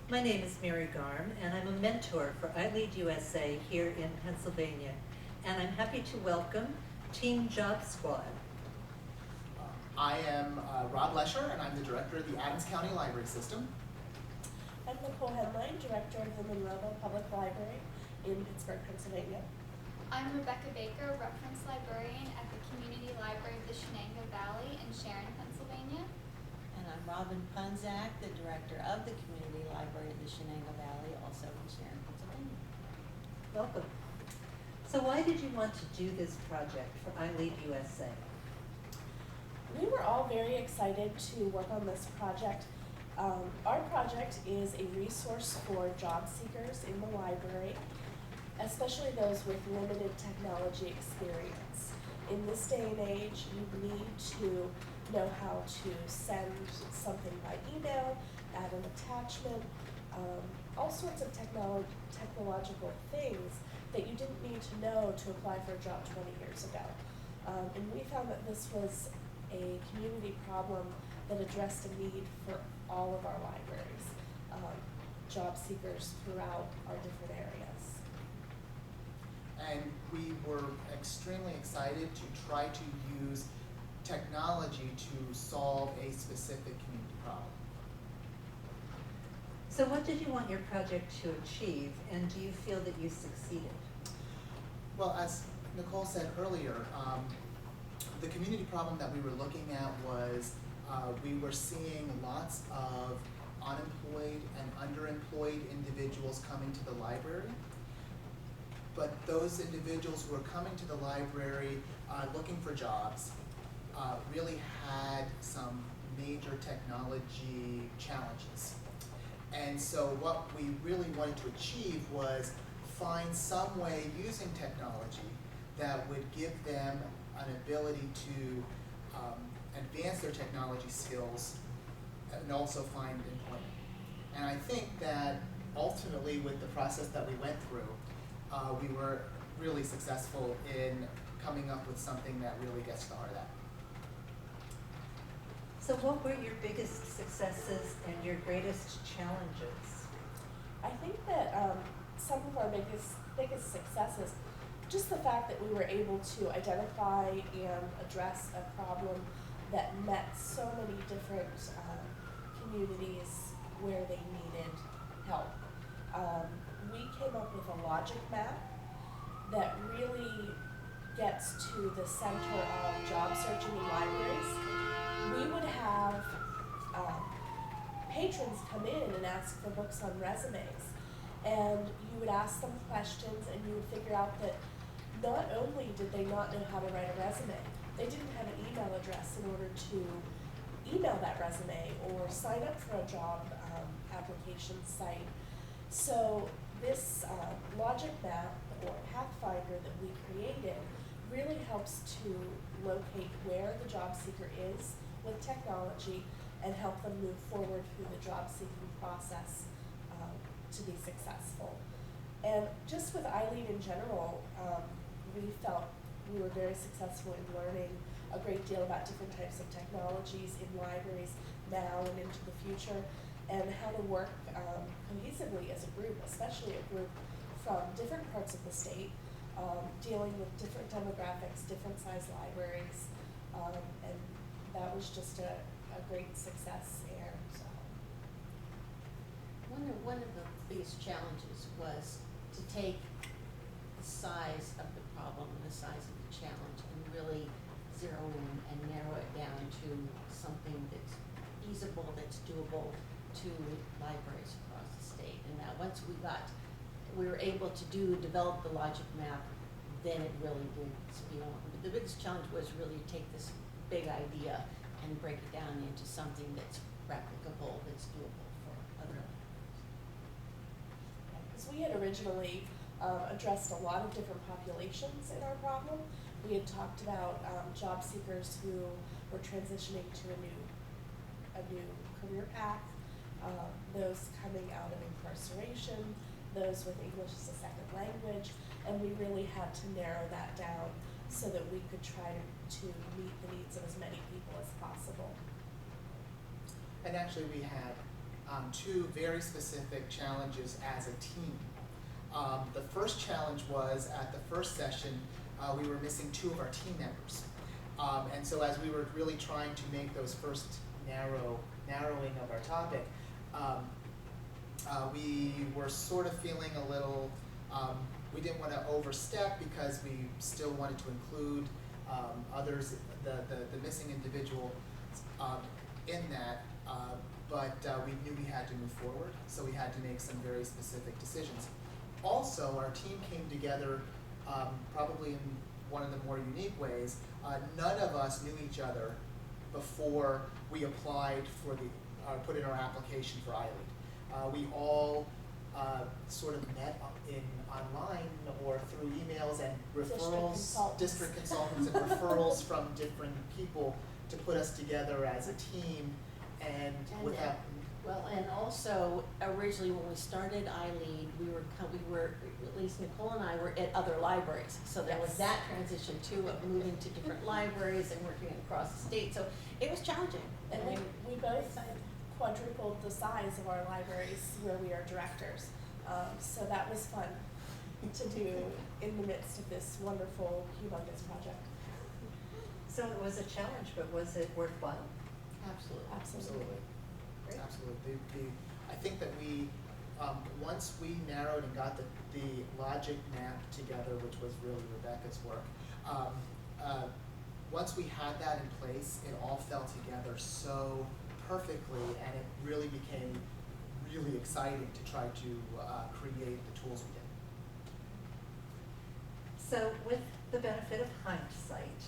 My name is Mary Garm, and I'm a mentor for iLead USA here in Pennsylvania. And I'm happy to welcome Team Job Squad. I am Rob Lesher, and I'm the director of the Adams County Library System. I'm Nicole Henline, director of the Monroeville Public Library in Pittsburgh, Pennsylvania. I'm Rebecca Baker, reference librarian at the Community Library of the Shenango Valley in Sharon, Pennsylvania. And I'm Robin Punzak, the director of the Community Library of the Shenango Valley, also in Sharon, Pennsylvania. Welcome. So why did you want to do this project for iLead USA? We were all very excited to work on this project. Our project is a resource for job seekers in the library, especially those with limited technology experience. In this day and age, you need to know how to send something by email, add an attachment, all sorts of technological things that you didn't need to know to apply for a job 20 years ago. And we found that this was a community problem that addressed a need for all of our libraries, job seekers throughout our different areas. And we were extremely excited to try to use technology to solve a specific community problem. So what did you want your project to achieve, and do you feel that you succeeded? Well, as Nicole said earlier, the community problem that we were looking at was we were seeing lots of unemployed and underemployed individuals coming to the library. But those individuals who were coming to the library looking for jobs really had some major technology challenges. And so what we really wanted to achieve was find some way using technology that would give them an ability to advance their technology skills and also find employment. And I think that ultimately with the process that we went through, we were really successful in coming up with something that really gets to the heart of that. So what were your biggest successes and your greatest challenges? I think that some of our biggest successes, just the fact that we were able to identify and address a problem that met so many different communities where they needed help. We came up with a logic map that really gets to the center of job searching in libraries. We would have patrons come in and ask for books on resumes, and you would ask them questions and you would figure out that not only did they not know how to write a resume, they didn't have an email address in order to email that resume or sign up for a job application site. So this logic map or pathfinder that we created really helps to locate where the job seeker is with technology and help them move forward through the job seeking process to be successful. And just with iLead in general, we felt we were very successful in learning a great deal about different types of technologies in libraries now and into the future, and how to work cohesively as a group, especially a group from different parts of the state, dealing with different demographics, different size libraries, and that was just a great success. And One of the biggest challenges was to take the size of the problem and the size of the challenge and really zero in and narrow it down to something that's feasible, that's doable to libraries across the state. And that once we were able to develop the logic map, then it really did speed on. But the biggest challenge was really to take this big idea and break it down into something that's replicable, that's doable for other libraries. because we had originally addressed a lot of different populations in our problem. We had talked about job seekers who were transitioning to a new career path, those coming out of incarceration, those with English as a second language, and we really had to narrow that down so that we could try to meet the needs of as many people as possible. And actually we had two very specific challenges as a team. The first challenge was at the first session, we were missing 2 of our team members. And so as we were really trying to make those first narrowing of our topic, we were sort of feeling a little, we didn't want to overstep because we still wanted to include others, the missing individual in that, but we knew we had to move forward, so we had to make some very specific decisions. Also, our team came together probably in one of the more unique ways. None of us knew each other before we applied for put in our application for iLead. We all sort of met online or through emails and referrals, district consultants and referrals from different people to put us together as a team, and without. Well, and also originally when we started iLead, we were at least Nicole and I were at other libraries, so there was that transition too of moving to different libraries and working across the state. So it was challenging. And we both quadrupled the size of our libraries where we are directors. So that was fun to do in the midst of this wonderful, humongous project. So it was a challenge, but was it worthwhile? Absolutely. Absolutely. Great. Absolutely. I think that we, once we narrowed and got the logic map together, which was really Rebecca's work, once we had that in place, it all fell together so perfectly, and it really became really exciting to try to create the tools we did. So with the benefit of hindsight,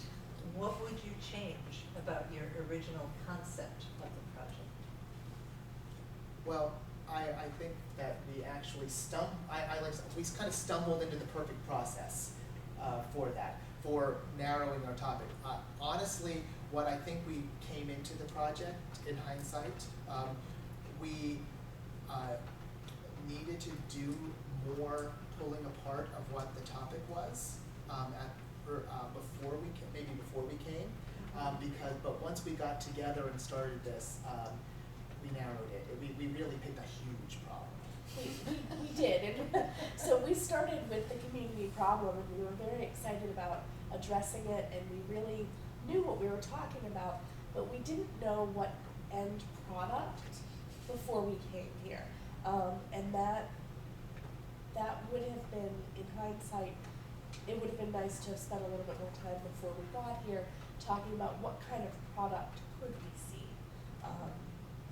what would you change about your original concept of the project? Well, I think that we actually we kind of stumbled into the perfect process for narrowing our topic. Honestly, what I think we came into the project in hindsight, we needed to do more pulling apart of what the topic was before we came, but once we got together and started this, we narrowed it. We really picked a huge problem. We did. And so we started with the community problem, and we were very excited about addressing it, and we really knew what we were talking about, but we didn't know what end product before we came here. And that would have been, in hindsight, it would have been nice to have spent a little bit more time before we got here talking about what kind of product could we see.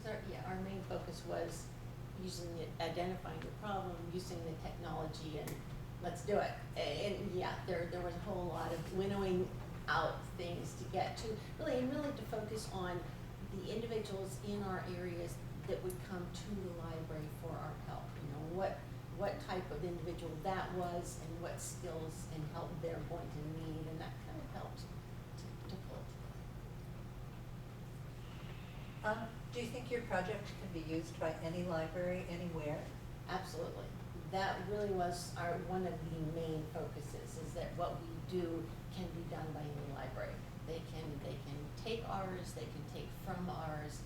So our main focus was identifying the problem, using the technology, and let's do it. And there was a whole lot of winnowing out things to get to really to focus on the individuals in our areas that would come to the library for our help. You know, what type of individual that was and what skills and help they're going to need, and that kind of helped to pull it together. Do you think your project can be used by any library, anywhere? Absolutely. That really was one of the main focuses, is that what we do can be done by any library. They can take ours, they can take from ours.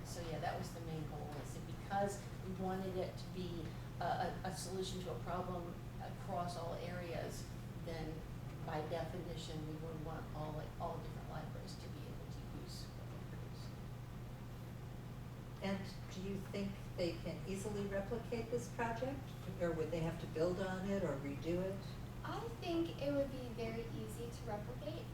So that was the main goal, is that because we wanted it to be a solution to a problem across all areas, then by definition we would want all different libraries to be able to use what we produce. And do you think they can easily replicate this project, or would they have to build on it or redo it? I think it would be very easy to replicate.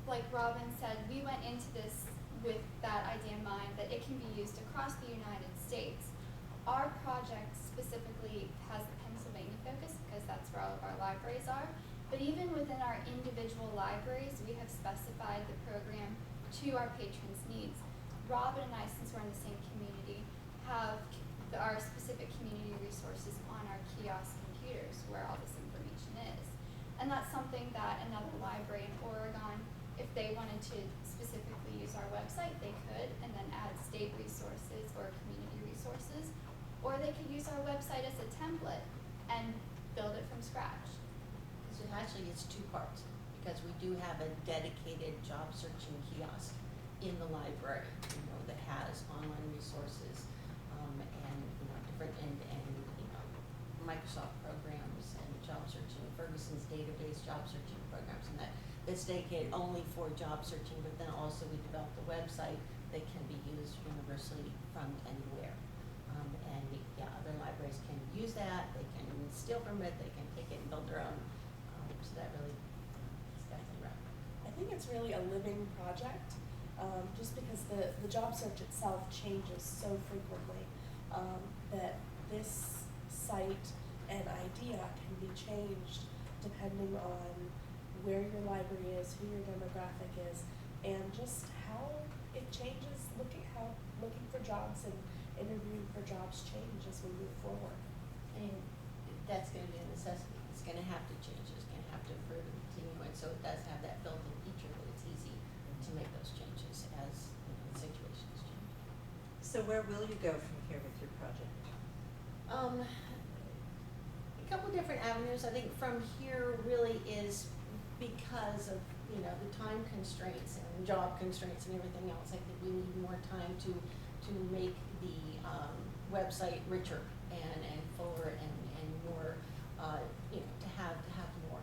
Like Robin said, we went into this with that idea in mind, that it can be used across the United States. Our project specifically has the Pennsylvania focus because that's where all of our libraries are. But even within our individual libraries, we have specified the program to our patrons' needs. Robin and I, since we're in the same community, have our specific community resources on our kiosk computers where all this information is. And that's something that another library in Oregon, if they wanted to specifically use our website, they could, and then add state resources or community resources. Or they could use our website as a template and build it from scratch. So actually it's 2 parts, because we do have a dedicated job searching kiosk in the library, that has online resources that's dedicated only for job searching, but then also we developed a website that can be used universally from anywhere. And yeah, other libraries can use that, they can steal from it, they can take it and build their own, so that really is definitely right. I think it's really a living project, just because the job search itself changes so frequently, that this site and idea can be changed depending on where your library is, who your demographic is, and just how it changes, looking for jobs and interviewing for jobs change as we move forward. And that's gonna be a necessity, it's gonna have to change, it's gonna have to improve and continue, and so it does have that built-in feature that it's easy to make those changes as, the situations change. So where will you go from here with your project? A couple different avenues, I think from here really is because of, the time constraints and job constraints and everything else, I think we need more time to make the, website richer and fuller and more, to have more,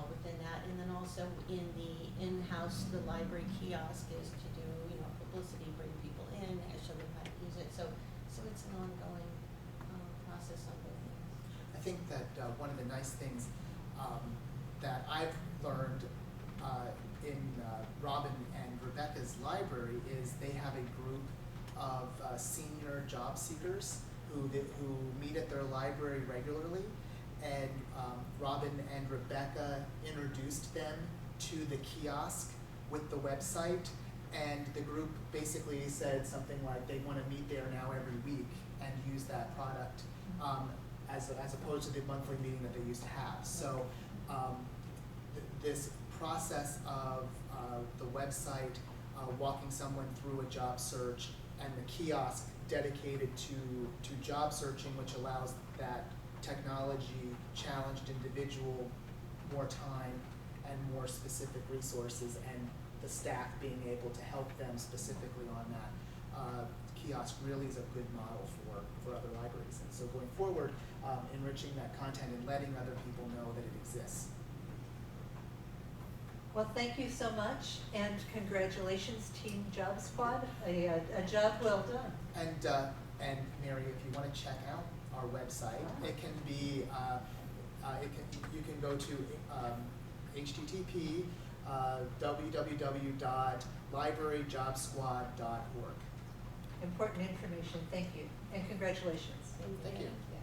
within that. And then also in the in-house, the library kiosk is to do, publicity, bring people in, and show them how to use it, so it's an ongoing, process on both ends. I think that one of the nice things that I've learned in Robin and Rebecca's library is they have a group of senior job seekers who meet at their library regularly, and Robin and Rebecca introduced them to the kiosk with the website, and the group basically said something like they want to meet there now every week and use that product as opposed to the monthly meeting that they used to have. So this process of the website walking someone through a job search and the kiosk dedicated to job searching, which allows that technology challenged individual more time and more specific resources, and the staff being able to help them specifically on that. Kiosk really is a good model for other libraries, and so going forward, enriching that content and letting other people know that it exists. Well, thank you so much, and congratulations, Team Job Squad. A job well done. And Mary, if you want to check out our website, it can be you can go to http www.libraryjobsquad.org. Important information. Thank you, and congratulations. Thank you. Yeah.